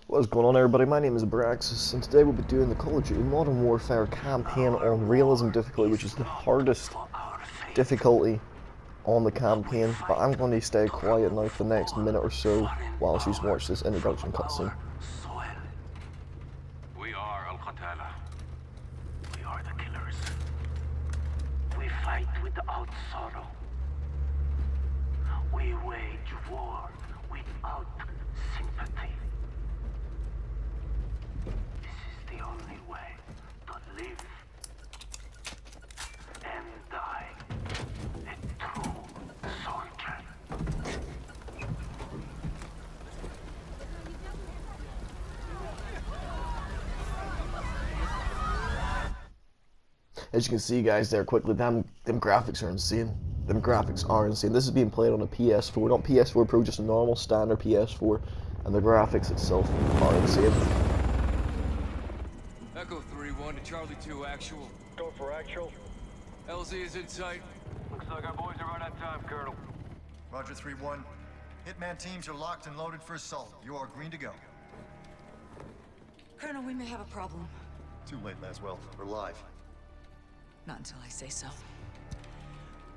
What's going on, everybody? My name is Abraxas, and today we'll be doing the Call of Duty Modern Warfare campaign on Realism difficulty, which is the hardest difficulty on the campaign, but I'm going to stay quiet now for the next minute or so while she's watched this introduction cutscene. We are Al-Qatala. We are the killers. We fight without sorrow. We wage war without sympathy. This is the only way to live and die a true soldier. As you can see, guys, there quickly, them graphics are insane. Them graphics are insane. This is being played on a PS4, not PS4 Pro, just a normal standard PS4, and the graphics itself are insane. Echo 3-1 to Charlie 2 actual. Go for actual. LZ is in sight. Looks like our boys are right on time, Colonel. Roger 3-1. Hitman teams are locked and loaded for assault. You are green to go. Colonel, we may have a problem. Too late, Laswell. We're live. Not until I say so.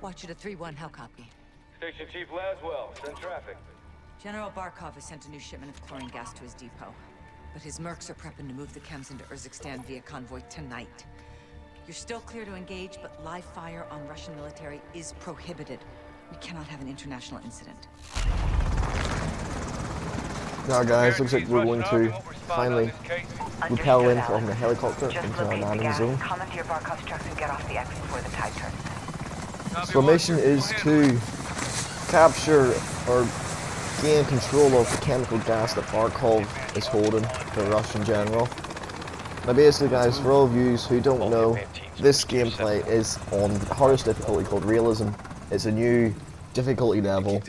Watch it at 3-1, how copy? Station Chief Laswell, send traffic. General Barkov has sent a new shipment of chlorine gas to his depot. But his mercs are prepping to move the chems into Urzikstan via convoy tonight. You're still clear to engage, but live fire on Russian military is prohibited. We cannot have an international incident. Now, guys, looks like we're going to finally repel in from the helicopter into our landing zone. Come into your Barkov's trucks and get off the exit before the tide turns. So our mission is to capture or gain control of the chemical gas that Barkov is holding, the Russian general. Now basically, guys, for all of you who don't know, this gameplay is on the hardest difficulty called Realism. It's a new difficulty level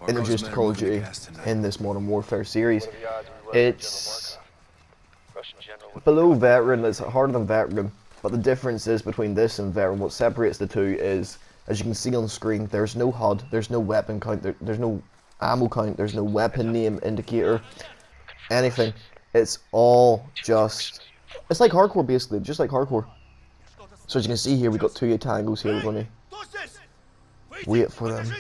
introduced to Call of Duty in this Modern Warfare series. It's below Veteran, it's harder than Veteran, but the difference is between this and Veteran, what separates the two is, as you can see on the screen, there's no HUD, there's no weapon count, there's no ammo count, there's no weapon name indicator, anything. It's all just, it's like hardcore basically, just like hardcore. So as you can see here, we've got two tangos here, we're going to wait for them.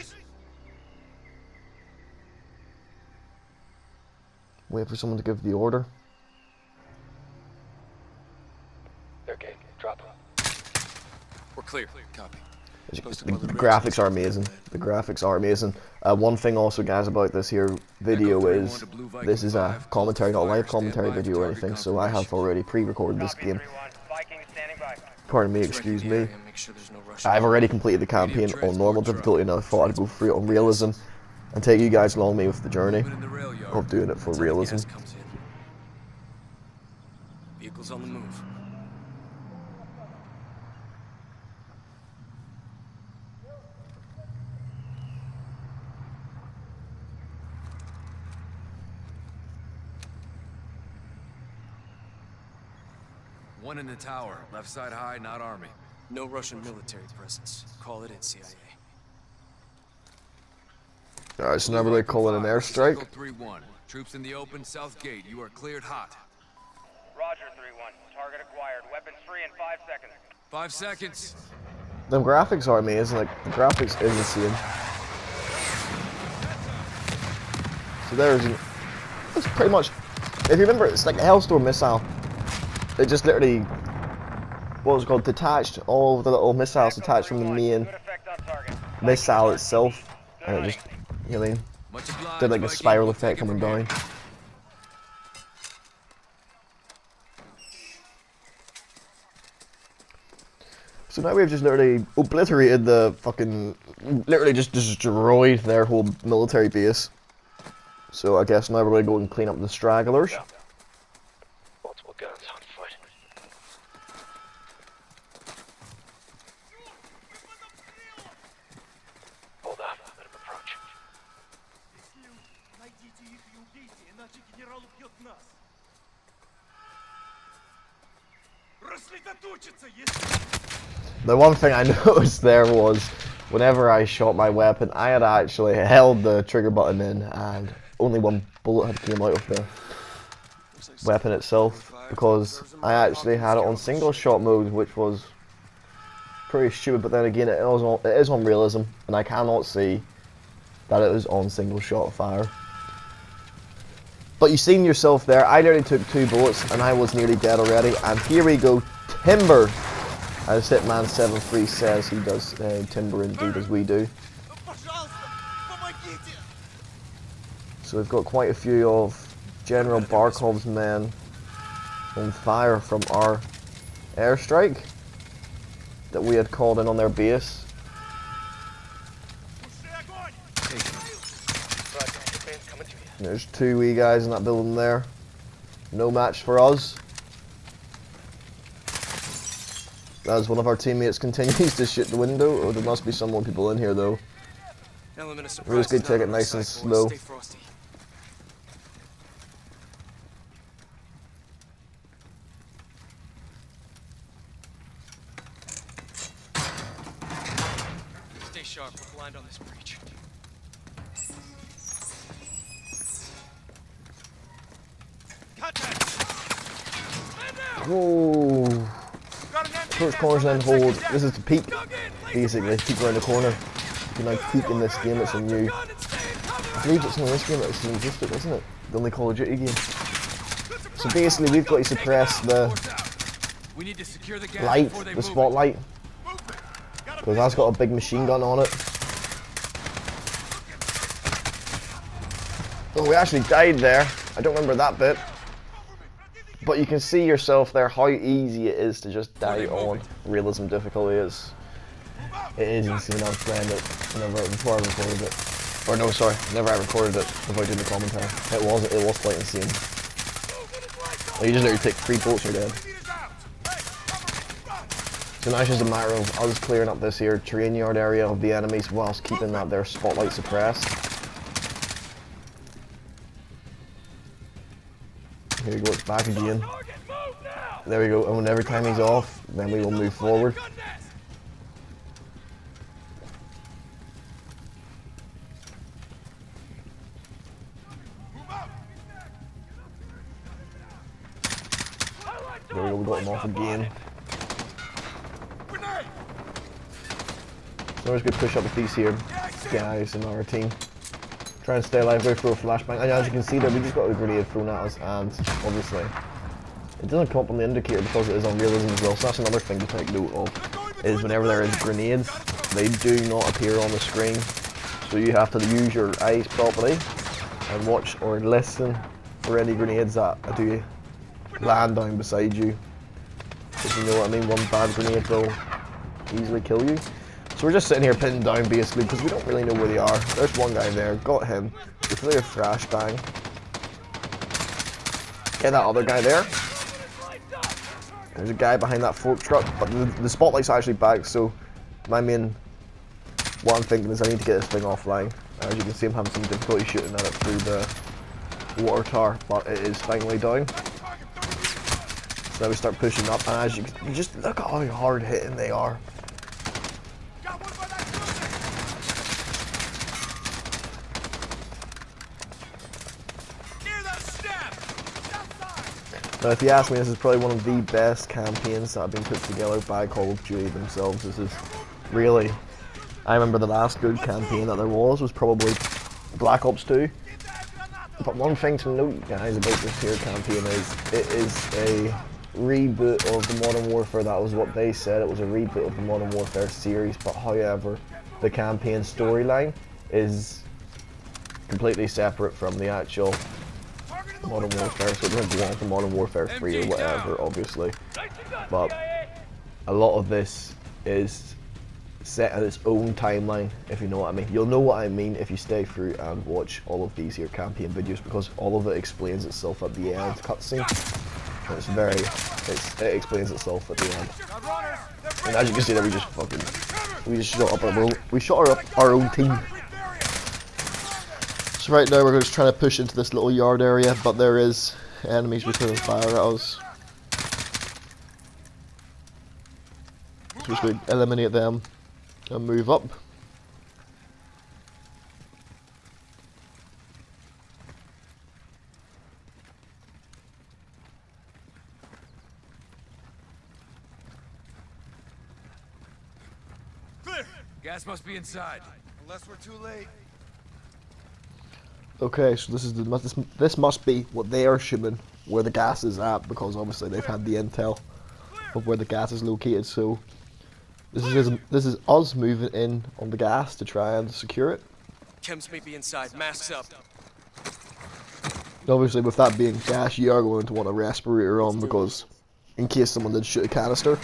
Wait for someone to give the order. Okay, drop. We're clear. Copy. The graphics are amazing. The graphics are amazing. One thing also, guys, about this here video is this is a commentary, not a live commentary video or anything, so I have already pre-recorded this game. Pardon me, excuse me. I've already completed the campaign on normal difficulty, and I thought I'd go through it on Realism and take you guys along with me with the journey of doing it for Realism. Vehicles on the move. One in the tower, left side high, not army. No Russian military presence. Call it in, CIA. Alright, so now we're going to call it an airstrike. 3-1. Troops in the open, south gate. You are cleared hot. Roger 3-1. Target acquired. Weapons free in 5 seconds. 5 seconds. The graphics are amazing, like, the graphics is insane. So there's, it's pretty much, if you remember, it's like a Hellstorm missile. It just literally, what was it called, detached, all of the little missiles detached from the main missile itself, and it just, you know, did like a spiral effect coming down. So now we've just literally obliterated the fucking, literally just destroyed their whole military base. So I guess now we're going to go and clean up the stragglers. Multiple guns on foot. Hold up, let him approach. The one thing I noticed there was, whenever I shot my weapon, I had actually held the trigger button in, and only one bullet had came out of weapon itself, because I actually had it on single shot mode, which was pretty stupid. But then again, it is on realism, and I cannot see that it is on single shot fire. But you've seen yourself there. I nearly took 2 bullets, and I was nearly dead already. And here we go, timber, as Hitman 73 says he does. Timber indeed, as we do. So we've got quite a few of General Barkov's men on fire from our airstrike that we had called in on their base. And there's 2 wee guys in that building there. No match for us. As one of our teammates continues to shoot the window. Oh, there must be some more people in here though. We're just going to take it nice and slow. Stay sharp, we're blind on this breach. Whoa. First corners then hold. This is the peak, basically. Peek around the corner. You can now peek in this game, it's a new. I believe it's in this game that's existed, isn't it? The only Call of Duty game. So basically, we've got to suppress the light, the spotlight. Because that's got a big machine gun on it. Oh, we actually died there. I don't remember that bit. But you can see yourself there how easy it is to just die on realism difficulty. It is insane. I was playing it before I recorded it. Or no, sorry, never I recorded it before I did the commentary. It was quite insane. Well, you just literally take 3 bullets and you're dead. So now it's just a matter of us clearing up this here train yard area of the enemies whilst keeping that their spotlight suppressed. Here we go, it's back again. There we go, and every time he's off, then we will move forward. There we go, we got him off again. So we're just going to push up with these here guys in our team. Try and stay alive, go through a flashbang. And as you can see there, we just got a grenade thrown at us, and obviously it doesn't come up on the indicator because it is on realism as well. So that's another thing to take note of, is whenever there is grenades, they do not appear on the screen. So you have to use your eyes properly and watch or listen for any grenades that do land down beside you. If you know what I mean, one bad grenade will easily kill you. So we're just sitting here pinned down basically because we don't really know where they are. There's one guy there, got him. We threw a flashbang. Get that other guy there. There's a guy behind that fork truck, but the spotlight's actually back, so what I'm thinking is I need to get this thing offline. As you can see, I'm having some difficulty shooting at it through the water tower, but it is finally down. So now we start pushing up, and as you just look at how hard hitting they are. Now, if you ask me, this is probably one of the best campaigns that have been put together by Call of Duty themselves. This is really, I remember the last good campaign that there was probably Black Ops 2. But one thing to note, guys, about this here campaign is it is a reboot of the Modern Warfare. That was what they said. It was a reboot of the Modern Warfare series. But however, the campaign storyline is completely separate from the actual Modern Warfare, so it doesn't belong to Modern Warfare 3 or whatever, obviously. But a lot of this is set in its own timeline, if you know what I mean. You'll know what I mean if you stay through and watch all of these here campaign videos, because all of it explains itself at the end cutscene. It explains itself at the end. And as you can see there, we just shot up our own team. So right now we're just trying to push into this little yard area, but there is enemies returning fire at us. So we're just going to eliminate them and move up. Gas must be inside. Unless we're too late. Okay, so this must be what they are assuming where the gas is at, because obviously they've had the intel of where the gas is located. So this is us moving in on the gas to try and secure it. Chems may be inside. Masks up. Obviously, with that being gas, you are going to want a respirator on, because in case someone did shoot a canister,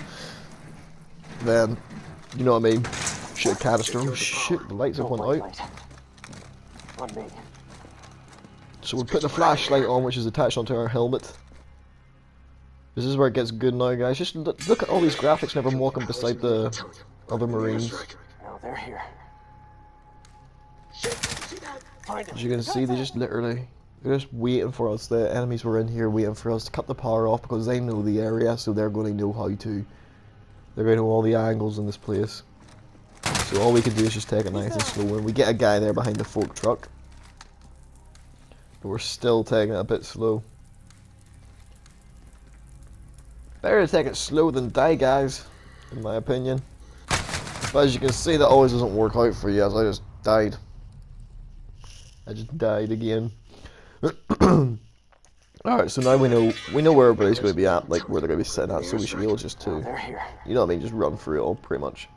then you know what I mean. Shoot a canister. Oh shit! The lights have gone out. So we're putting a flashlight on, which is attached onto our helmet. This is where it gets good now, guys. Just look at all these graphics and everyone walking beside the other Marines. No, they're here. As you can see, they're just waiting for us. The enemies were in here waiting for us to cut the power off, because they know the area, so they're going to know how to. They're going to know all the angles in this place. So all we can do is just take it nice and slow, and we get a guy there behind the fork truck. But we're still taking it a bit slow. Better to take it slow than die, guys, in my opinion. But as you can see, that always doesn't work out for you, as I just died. I just died again. Alright, so now we know where everybody's going to be at, like where they're going to be sitting at, so we should be able just to, you know what I mean, just run through it all, pretty much.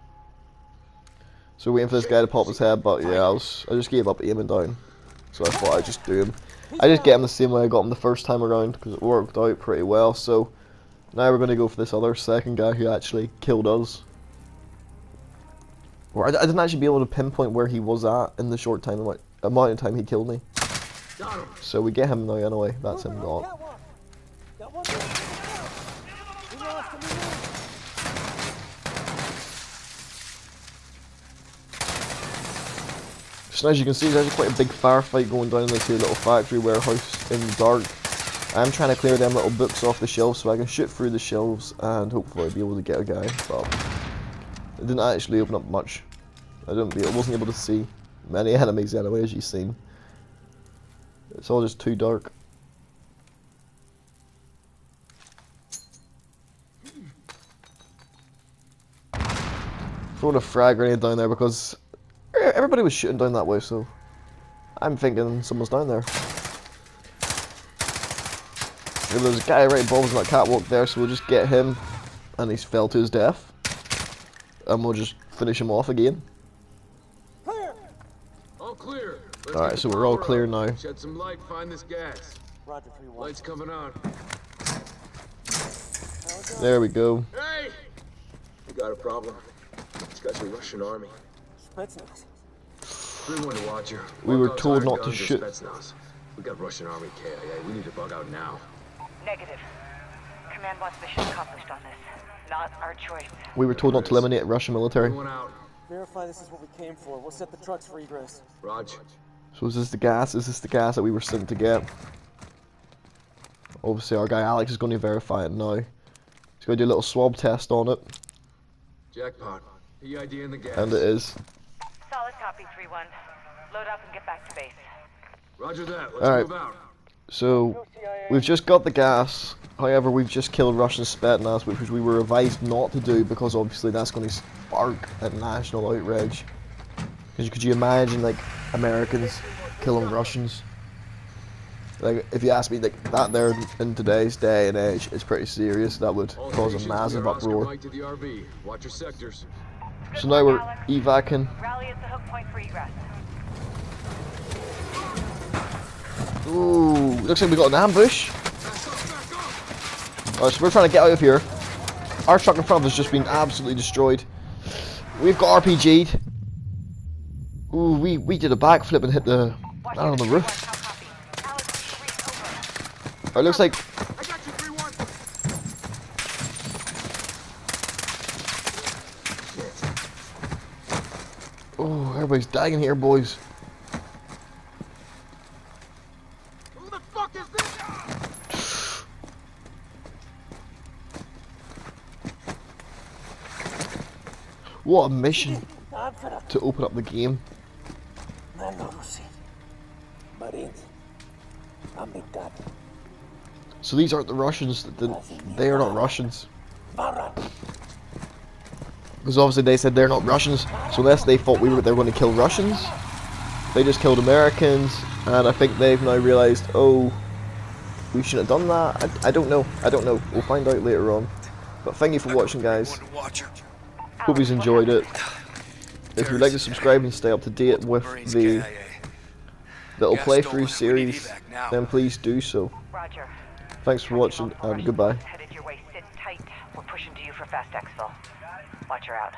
So we're waiting for this guy to pop his head, but yeah, I just gave up aiming down. So I thought I'd just do him. I just get him the same way I got him the first time around, because it worked out pretty well. So now we're going to go for this other second guy who actually killed us. Or I didn't actually be able to pinpoint where he was at in the short time, amount of time he killed me. So we get him now anyway. That's him gone. So as you can see, there's quite a big firefight going down in this here little factory warehouse in the dark. I'm trying to clear them little books off the shelves so I can shoot through the shelves and hopefully be able to get a guy. But it didn't actually open up much. I wasn't able to see many enemies anyway, as you've seen. It's all just too dark. Throwing a frag grenade down there because everybody was shooting down that way, so I'm thinking someone's down there. There's a guy right above us on that catwalk there, so we'll just get him, and he's fell to his death, and we'll just finish him off again. Clear. All clear. Alright, so we're all clear now. Shed some light, find this gas. Roger, 3-1. Lights coming on. There we go. Hey! We got a problem. These guys are Russian army. Spetsnaz. 3-1 to Roger. We were told not to shoot. Spetsnaz. We got Russian army KIA. We need to bug out now. Negative. Command wants mission accomplished on this. Not our choice. We were told not to eliminate Russian military. Everyone out. Verify this is what we came for. We'll set the trucks for egress. Roger. So is this the gas? Is this the gas that we were sent to get? Obviously our guy Alex is going to verify it now. He's going to do a little swab test on it. Jackpot. PID in the gas. And it is. Solid copy, 3-1. Load up and get back to base. Roger that. Let's move out. So we've just got the gas. However, we've just killed Russian Spetsnaz, which we were advised not to do because obviously that's going to spark a national outrage. Because could you imagine like Americans killing Russians? Like if you ask me, like that there in today's day and age is pretty serious. That would cause a massive uproar. Watch your sectors. So now we're evacing. Rally at the hook point for egress. Ooh, looks like we got an ambush. Alright, so we're trying to get out of here. Our truck in front of us has just been absolutely destroyed. We've got RPG'd. Ooh, we did a backflip and hit the man on the roof. It looks like oh, everybody's dying in here, boys. Who the fuck is this? What a mission to open up the game. So these aren't the Russians. They are not Russians. Because obviously they said they're not Russians, so unless they thought they were going to kill Russians, they just killed Americans, and I think they've now realised, oh, we shouldn't have done that. I don't know. We'll find out later on. But thank you for watching, guys. Hope you enjoyed it. If you'd like to subscribe and stay up to date with the little playthrough series, then please do so. Roger. Thanks for watching, and goodbye. Headed your way, sit tight. We're pushing to you for fast exfil. Watch her out.